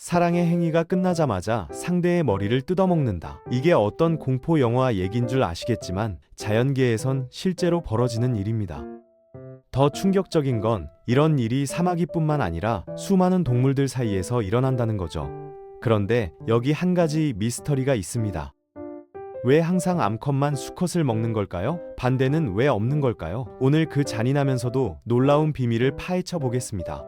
사랑의 행위가 끝나자마자 상대의 머리를 뜯어먹는다. 이게 어떤 공포 영화 얘긴 줄 아시겠지만 자연계에선 실제로 벌어지는 일입니다. 더 충격적인 건 이런 일이 사마귀뿐만 아니라 수많은 동물들 사이에서 일어난다는 거죠. 그런데 여기 한 가지 미스터리가 있습니다. 왜 항상 암컷만 수컷을 먹는 걸까요? 반대는 왜 없는 걸까요? 오늘 그 잔인하면서도 놀라운 비밀을 파헤쳐 보겠습니다.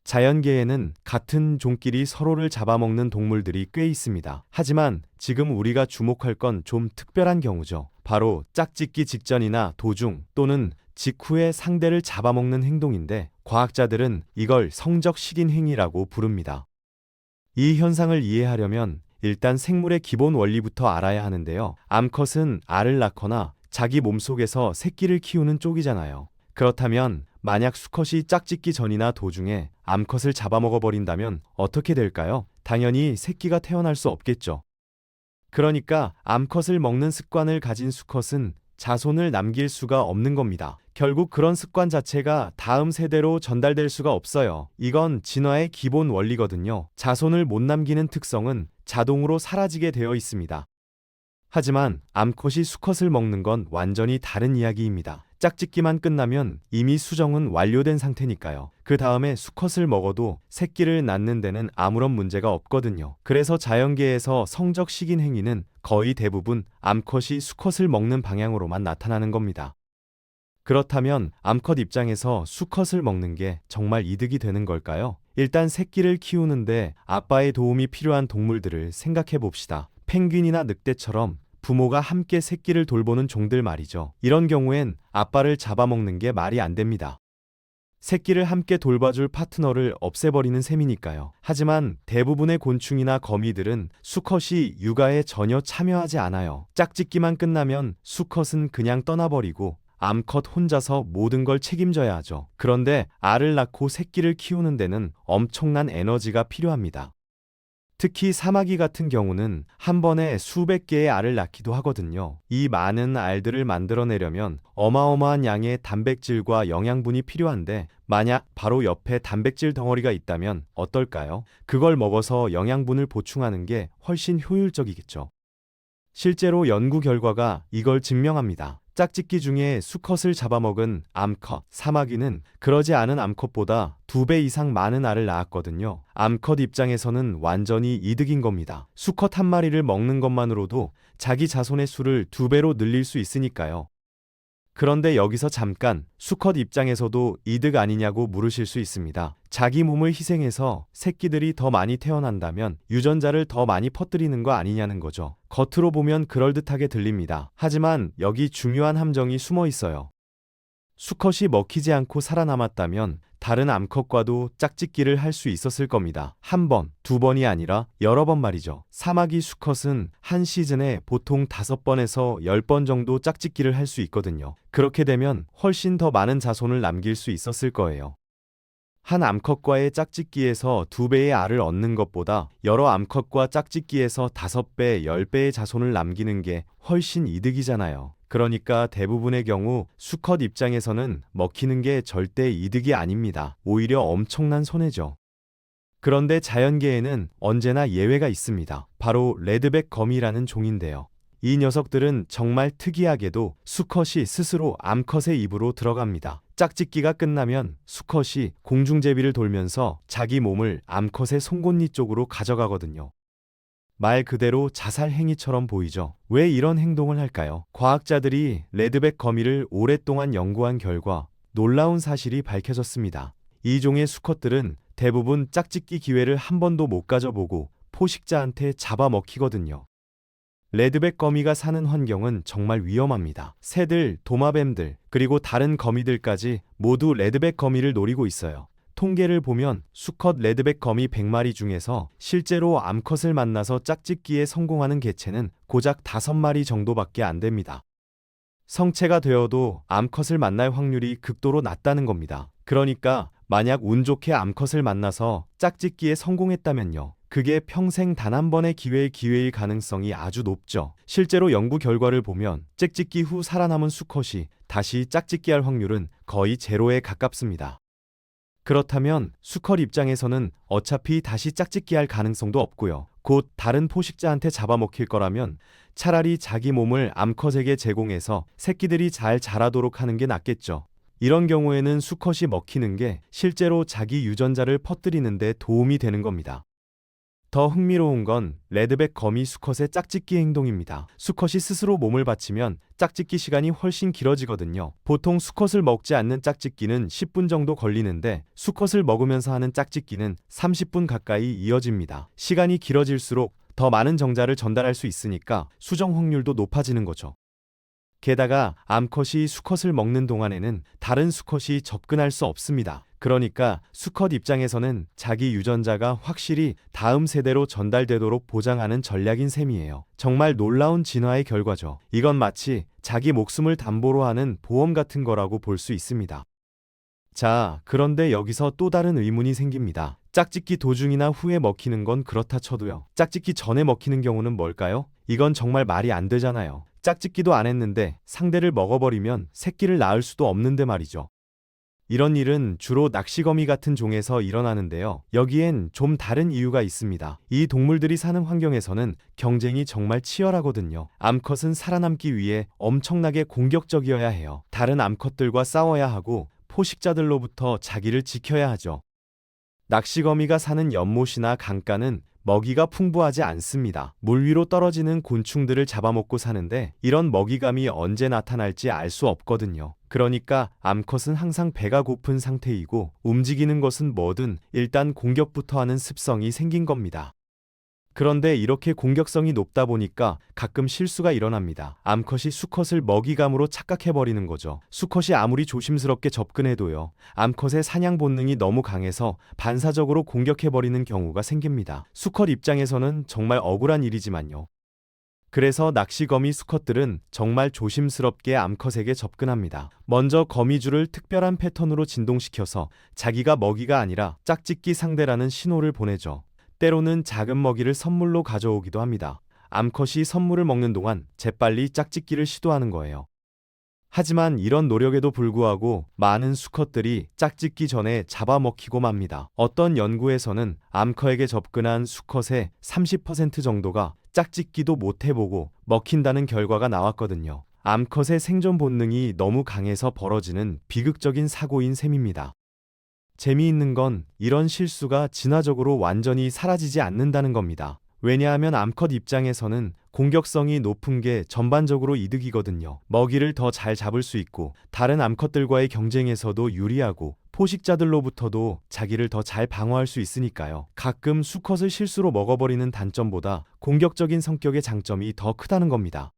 자연계에는 같은 종끼리 서로를 잡아먹는 동물들이 꽤 있습니다. 하지만 지금 우리가 주목할 건 좀 특별한 경우죠. 바로 짝짓기 직전이나 도중 또는 직후에 상대를 잡아먹는 행동인데 과학자들은 이걸 성적 식인 행위라고 부릅니다. 이 현상을 이해하려면 일단 생물의 기본 원리부터 알아야 하는데요. 암컷은 알을 낳거나 자기 몸속에서 새끼를 키우는 쪽이잖아요. 그렇다면 만약 수컷이 짝짓기 전이나 도중에 암컷을 잡아먹어버린다면 어떻게 될까요? 당연히 새끼가 태어날 수 없겠죠. 그러니까 암컷을 먹는 습관을 가진 수컷은 자손을 남길 수가 없는 겁니다. 결국 그런 습관 자체가 다음 세대로 전달될 수가 없어요. 이건 진화의 기본 원리거든요. 자손을 못 남기는 특성은 자동으로 사라지게 되어 있습니다. 하지만 암컷이 수컷을 먹는 건 완전히 다른 이야기입니다. 짝짓기만 끝나면 이미 수정은 완료된 상태니까요. 그 다음에 수컷을 먹어도 새끼를 낳는 데는 아무런 문제가 없거든요. 그래서 자연계에서 성적 식인 행위는 거의 대부분 암컷이 수컷을 먹는 방향으로만 나타나는 겁니다. 그렇다면 암컷 입장에서 수컷을 먹는 게 정말 이득이 되는 걸까요? 일단 새끼를 키우는데 아빠의 도움이 필요한 동물들을 생각해 봅시다. 펭귄이나 늑대처럼 부모가 함께 새끼를 돌보는 종들 말이죠. 이런 경우엔 아빠를 잡아먹는 게 말이 안 됩니다. 새끼를 함께 돌봐줄 파트너를 없애버리는 셈이니까요. 하지만 대부분의 곤충이나 거미들은 수컷이 육아에 전혀 참여하지 않아요. 짝짓기만 끝나면 수컷은 그냥 떠나버리고 암컷 혼자서 모든 걸 책임져야 하죠. 그런데 알을 낳고 새끼를 키우는 데는 엄청난 에너지가 필요합니다. 특히 사마귀 같은 경우는 한 번에 수백 개의 알을 낳기도 하거든요. 이 많은 알들을 만들어내려면 어마어마한 양의 단백질과 영양분이 필요한데 만약 바로 옆에 단백질 덩어리가 있다면 어떨까요? 그걸 먹어서 영양분을 보충하는 게 훨씬 효율적이겠죠. 실제로 연구 결과가 이걸 증명합니다. 짝짓기 중에 수컷을 잡아먹은 암컷, 사마귀는 그러지 않은 암컷보다 2배 이상 많은 알을 낳았거든요. 암컷 입장에서는 완전히 이득인 겁니다. 수컷 한 마리를 먹는 것만으로도 자기 자손의 수를 2배로 늘릴 수 있으니까요. 그런데 여기서 잠깐 수컷 입장에서도 이득 아니냐고 물으실 수 있습니다. 자기 몸을 희생해서 새끼들이 더 많이 태어난다면 유전자를 더 많이 퍼뜨리는 거 아니냐는 거죠. 겉으로 보면 그럴듯하게 들립니다. 하지만 여기 중요한 함정이 숨어 있어요. 수컷이 먹히지 않고 살아남았다면 다른 암컷과도 짝짓기를 할 수 있었을 겁니다. 한 번, 두 번이 아니라 여러 번 말이죠. 사마귀 수컷은 한 시즌에 보통 5번에서 10번 정도 짝짓기를 할 수 있거든요. 그렇게 되면 훨씬 더 많은 자손을 남길 수 있었을 거예요. 한 암컷과의 짝짓기에서 2배의 알을 얻는 것보다 여러 암컷과 짝짓기에서 5배, 10배의 자손을 남기는 게 훨씬 이득이잖아요. 그러니까 대부분의 경우 수컷 입장에서는 먹히는 게 절대 이득이 아닙니다. 오히려 엄청난 손해죠. 그런데 자연계에는 언제나 예외가 있습니다. 바로 레드백 거미라는 종인데요. 이 녀석들은 정말 특이하게도 수컷이 스스로 암컷의 입으로 들어갑니다. 짝짓기가 끝나면 수컷이 공중제비를 돌면서 자기 몸을 암컷의 송곳니 쪽으로 가져가거든요. 말 그대로 자살 행위처럼 보이죠. 왜 이런 행동을 할까요? 과학자들이 레드백 거미를 오랫동안 연구한 결과 놀라운 사실이 밝혀졌습니다. 이 종의 수컷들은 대부분 짝짓기 기회를 한 번도 못 가져보고 포식자한테 잡아먹히거든요. 레드백 거미가 사는 환경은 정말 위험합니다. 새들, 도마뱀들, 그리고 다른 거미들까지 모두 레드백 거미를 노리고 있어요. 통계를 보면 수컷 레드백 거미 100마리 중에서 실제로 암컷을 만나서 짝짓기에 성공하는 개체는 고작 5마리 정도밖에 안 됩니다. 성체가 되어도 암컷을 만날 확률이 극도로 낮다는 겁니다. 그러니까 만약 운 좋게 암컷을 만나서 짝짓기에 성공했다면요. 그게 평생 단 한 번의 기회일 가능성이 아주 높죠. 실제로 연구 결과를 보면 짝짓기 후 살아남은 수컷이 다시 짝짓기 할 확률은 거의 제로에 가깝습니다. 그렇다면 수컷 입장에서는 어차피 다시 짝짓기 할 가능성도 없고요. 곧 다른 포식자한테 잡아먹힐 거라면 차라리 자기 몸을 암컷에게 제공해서 새끼들이 잘 자라도록 하는 게 낫겠죠. 이런 경우에는 수컷이 먹히는 게 실제로 자기 유전자를 퍼뜨리는 데 도움이 되는 겁니다. 더 흥미로운 건 레드백 거미 수컷의 짝짓기 행동입니다. 수컷이 스스로 몸을 바치면 짝짓기 시간이 훨씬 길어지거든요. 보통 수컷을 먹지 않는 짝짓기는 10분 정도 걸리는데 수컷을 먹으면서 하는 짝짓기는 30분 가까이 이어집니다. 시간이 길어질수록 더 많은 정자를 전달할 수 있으니까 수정 확률도 높아지는 거죠. 게다가 암컷이 수컷을 먹는 동안에는 다른 수컷이 접근할 수 없습니다. 그러니까 수컷 입장에서는 자기 유전자가 확실히 다음 세대로 전달되도록 보장하는 전략인 셈이에요. 정말 놀라운 진화의 결과죠. 이건 마치 자기 목숨을 담보로 하는 보험 같은 거라고 볼 수 있습니다. 자, 그런데 여기서 또 다른 의문이 생깁니다. 짝짓기 도중이나 후에 먹히는 건 그렇다 쳐도요. 짝짓기 전에 먹히는 경우는 뭘까요? 이건 정말 말이 안 되잖아요. 짝짓기도 안 했는데 상대를 먹어버리면 새끼를 낳을 수도 없는데 말이죠. 이런 일은 주로 낚시거미 같은 종에서 일어나는데요. 여기엔 좀 다른 이유가 있습니다. 이 동물들이 사는 환경에서는 경쟁이 정말 치열하거든요. 암컷은 살아남기 위해 엄청나게 공격적이어야 해요. 다른 암컷들과 싸워야 하고 포식자들로부터 자기를 지켜야 하죠. 낚시거미가 사는 연못이나 강가는 먹이가 풍부하지 않습니다. 물 위로 떨어지는 곤충들을 잡아먹고 사는데 이런 먹이감이 언제 나타날지 알 수 없거든요. 그러니까 암컷은 항상 배가 고픈 상태이고 움직이는 것은 뭐든 일단 공격부터 하는 습성이 생긴 겁니다. 그런데 이렇게 공격성이 높다 보니까 가끔 실수가 일어납니다. 암컷이 수컷을 먹이감으로 착각해버리는 거죠. 수컷이 아무리 조심스럽게 접근해도요. 암컷의 사냥 본능이 너무 강해서 반사적으로 공격해버리는 경우가 생깁니다. 수컷 입장에서는 정말 억울한 일이지만요. 그래서 낚시거미 수컷들은 정말 조심스럽게 암컷에게 접근합니다. 먼저 거미줄을 특별한 패턴으로 진동시켜서 자기가 먹이가 아니라 짝짓기 상대라는 신호를 보내죠. 때로는 작은 먹이를 선물로 가져오기도 합니다. 암컷이 선물을 먹는 동안 재빨리 짝짓기를 시도하는 거예요. 하지만 이런 노력에도 불구하고 많은 수컷들이 짝짓기 전에 잡아먹히고 맙니다. 어떤 연구에서는 암컷에게 접근한 수컷의 30% 정도가 짝짓기도 못 해보고 먹힌다는 결과가 나왔거든요. 암컷의 생존 본능이 너무 강해서 벌어지는 비극적인 사고인 셈입니다. 재미있는 건 이런 실수가 진화적으로 완전히 사라지지 않는다는 겁니다. 왜냐하면 암컷 입장에서는 공격성이 높은 게 전반적으로 이득이거든요. 먹이를 더 잘 잡을 수 있고 다른 암컷들과의 경쟁에서도 유리하고 포식자들로부터도 자기를 더 잘 방어할 수 있으니까요. 가끔 수컷을 실수로 먹어버리는 단점보다 공격적인 성격의 장점이 더 크다는 겁니다.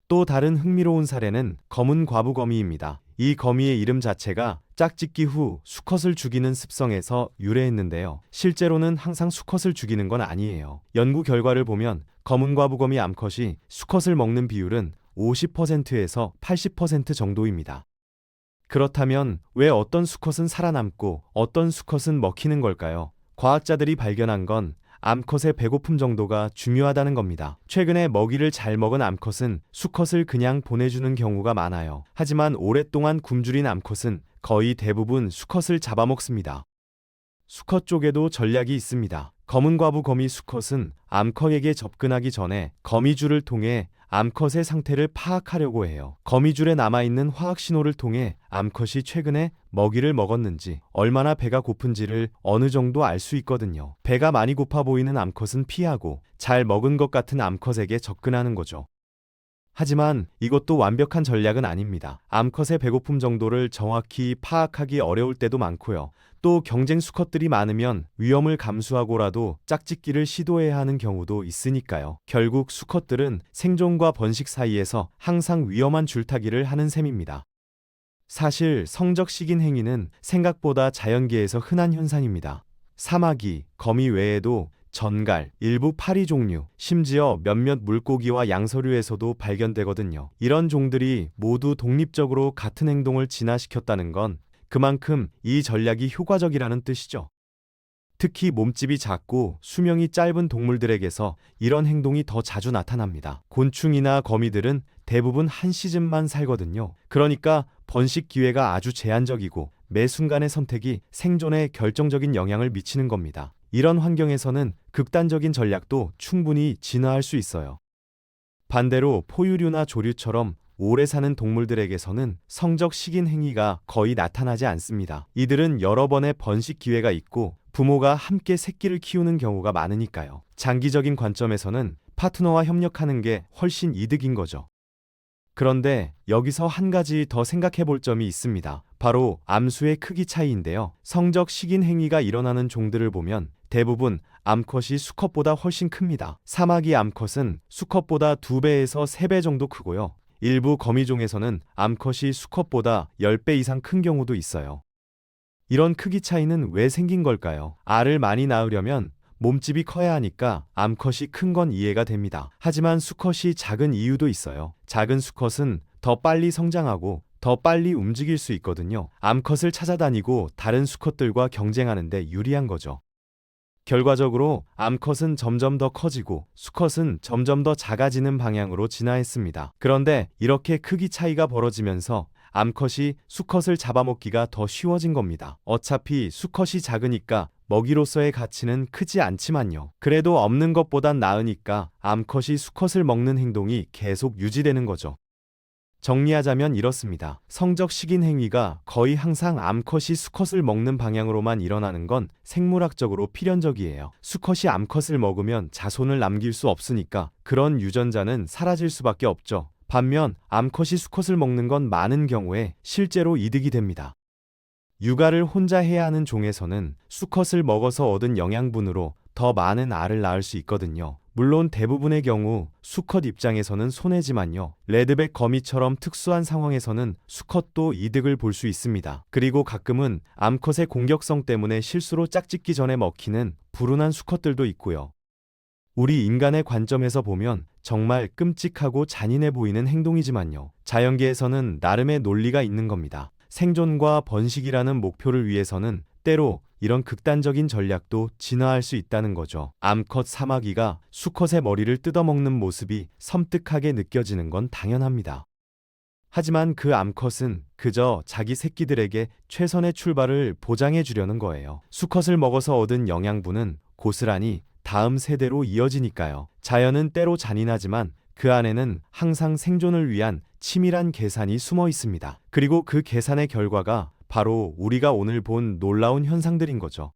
또 다른 흥미로운 사례는 검은 과부거미입니다. 이 거미의 이름 자체가 짝짓기 후 수컷을 죽이는 습성에서 유래했는데요. 실제로는 항상 수컷을 죽이는 건 아니에요. 연구 결과를 보면 검은 과부거미 암컷이 수컷을 먹는 비율은 50%에서 80% 정도입니다. 그렇다면 왜 어떤 수컷은 살아남고 어떤 수컷은 먹히는 걸까요? 과학자들이 발견한 건 암컷의 배고픔 정도가 중요하다는 겁니다. 최근에 먹이를 잘 먹은 암컷은 수컷을 그냥 보내주는 경우가 많아요. 하지만 오랫동안 굶주린 암컷은 거의 대부분 수컷을 잡아먹습니다. 수컷 쪽에도 전략이 있습니다. 검은 과부 거미 수컷은 암컷에게 접근하기 전에 거미줄을 통해 암컷의 상태를 파악하려고 해요. 거미줄에 남아있는 화학 신호를 통해 암컷이 최근에 먹이를 먹었는지, 얼마나 배가 고픈지를 어느 정도 알 수 있거든요. 배가 많이 고파 보이는 암컷은 피하고 잘 먹은 것 같은 암컷에게 접근하는 거죠. 하지만 이것도 완벽한 전략은 아닙니다. 암컷의 배고픔 정도를 정확히 파악하기 어려울 때도 많고요. 또 경쟁 수컷들이 많으면 위험을 감수하고라도 짝짓기를 시도해야 하는 경우도 있으니까요. 결국 수컷들은 생존과 번식 사이에서 항상 위험한 줄타기를 하는 셈입니다. 사실 성적 식인 행위는 생각보다 자연계에서 흔한 현상입니다. 사마귀, 거미 외에도 전갈, 일부 파리 종류, 심지어 몇몇 물고기와 양서류에서도 발견되거든요. 이런 종들이 모두 독립적으로 같은 행동을 진화시켰다는 건 그만큼 이 전략이 효과적이라는 뜻이죠. 특히 몸집이 작고 수명이 짧은 동물들에게서 이런 행동이 더 자주 나타납니다. 곤충이나 거미들은 대부분 한 시즌만 살거든요. 그러니까 번식 기회가 아주 제한적이고 매 순간의 선택이 생존에 결정적인 영향을 미치는 겁니다. 이런 환경에서는 극단적인 전략도 충분히 진화할 수 있어요. 반대로 포유류나 조류처럼 오래 사는 동물들에게서는 성적 식인 행위가 거의 나타나지 않습니다. 이들은 여러 번의 번식 기회가 있고 부모가 함께 새끼를 키우는 경우가 많으니까요. 장기적인 관점에서는 파트너와 협력하는 게 훨씬 이득인 거죠. 그런데 여기서 한 가지 더 생각해 볼 점이 있습니다. 바로 암수의 크기 차이인데요. 성적 식인 행위가 일어나는 종들을 보면 대부분 암컷이 수컷보다 훨씬 큽니다. 사마귀 암컷은 수컷보다 2배에서 3배 정도 크고요. 일부 거미종에서는 암컷이 수컷보다 10배 이상 큰 경우도 있어요. 이런 크기 차이는 왜 생긴 걸까요? 알을 많이 낳으려면 몸집이 커야 하니까 암컷이 큰 건 이해가 됩니다. 하지만 수컷이 작은 이유도 있어요. 작은 수컷은 더 빨리 성장하고 더 빨리 움직일 수 있거든요. 암컷을 찾아다니고 다른 수컷들과 경쟁하는데 유리한 거죠. 결과적으로 암컷은 점점 더 커지고 수컷은 점점 더 작아지는 방향으로 진화했습니다. 그런데 이렇게 크기 차이가 벌어지면서 암컷이 수컷을 잡아먹기가 더 쉬워진 겁니다. 어차피 수컷이 작으니까 먹이로서의 가치는 크지 않지만요. 그래도 없는 것보단 나으니까 암컷이 수컷을 먹는 행동이 계속 유지되는 거죠. 정리하자면 이렇습니다. 성적 식인 행위가 거의 항상 암컷이 수컷을 먹는 방향으로만 일어나는 건 생물학적으로 필연적이에요. 수컷이 암컷을 먹으면 자손을 남길 수 없으니까 그런 유전자는 사라질 수밖에 없죠. 반면 암컷이 수컷을 먹는 건 많은 경우에 실제로 이득이 됩니다. 육아를 혼자 해야 하는 종에서는 수컷을 먹어서 얻은 영양분으로 더 많은 알을 낳을 수 있거든요. 물론 대부분의 경우 수컷 입장에서는 손해지만요. 레드백 거미처럼 특수한 상황에서는 수컷도 이득을 볼 수 있습니다. 그리고 가끔은 암컷의 공격성 때문에 실수로 짝짓기 전에 먹히는 불운한 수컷들도 있고요. 우리 인간의 관점에서 보면 정말 끔찍하고 잔인해 보이는 행동이지만요. 자연계에서는 나름의 논리가 있는 겁니다. 생존과 번식이라는 목표를 위해서는 때로 이런 극단적인 전략도 진화할 수 있다는 거죠. 암컷 사마귀가 수컷의 머리를 뜯어먹는 모습이 섬뜩하게 느껴지는 건 당연합니다. 하지만 그 암컷은 그저 자기 새끼들에게 최선의 출발을 보장해 주려는 거예요. 수컷을 먹어서 얻은 영양분은 고스란히 다음 세대로 이어지니까요. 자연은 때로 잔인하지만 그 안에는 항상 생존을 위한 치밀한 계산이 숨어 있습니다. 그리고 그 계산의 결과가 바로 우리가 오늘 본 놀라운 현상들인 거죠.